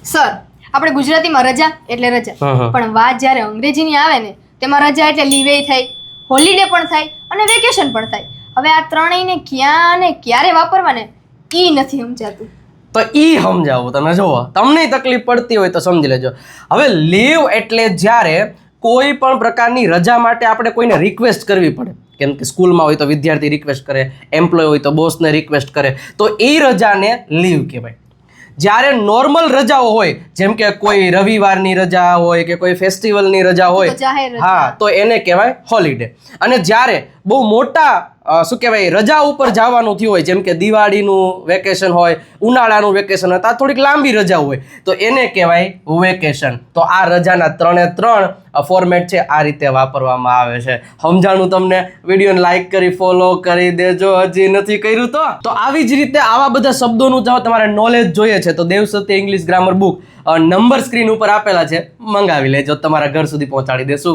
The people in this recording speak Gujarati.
સર આપણે ગુજરાતીમાં રજા એટલે રજા, પણ વાત જ્યારે અંગ્રેજીની આવે ને તેમાં રજા એટલે લીવે થાય, હોલિડે પણ થાય અને વેકેશન પણ થાય. હવે આ ત્રણેયને ક્યાં અને ક્યારે વાપરવાને ઈ નથી સમજાતું. તો ઈ સમજાવું તમે જુઓ, તમને તકલીફ પડતી હોય તો સમજી લેજો. હવે લીવ એટલે જ્યારે કોઈ પણ પ્રકારની રજા માટે આપણે કોઈને રિક્વેસ્ટ કરવી પડે, કેમ કે સ્કૂલમાં હોય તો વિદ્યાર્થી રિક્વેસ્ટ કરે, એમ્પ્લોય હોય તો બોસને રિક્વેસ્ટ કરે, તો એ રજાને લીવ કહેવાય. જ્યારે નોર્મલ રજાઓ હોય, જેમ કે કોઈ રવિવારની રજા હોય કે કોઈ ફેસ્ટિવલની રજા હોય, જાહેર રજા. હા, તો એને કહેવાય હોલિડે. અને જ્યારે બહુ મોટા શું કહેવાય રજા ઉપર જવાનું થયું હોય, જેમ કે દિવાળીનું વેકેશન હોય, ઉનાળાનું વેકેશન હોય, તો આ થોડીક લાંબી રજા હોય, તો એને કહેવાય વેકેશન. તો આ રજાના ત્રણે ત્રણ ફોર્મેટ છે, આ રીતે વાપરવામાં આવે છે. સમજાણું તમને? વિડીયોને લાઈક કરી ફોલો કરી દેજો હજી નથી કર્યું તો આવી જ રીતે આવા બધા શબ્દોનું જો તમારે નોલેજ જોઈએ છે તો દેવસત્ય English grammar book number screen ઉપર આપેલા છે, મંગાવી લેજો, તમારા ઘર સુધી પહોંચાડી દેશું.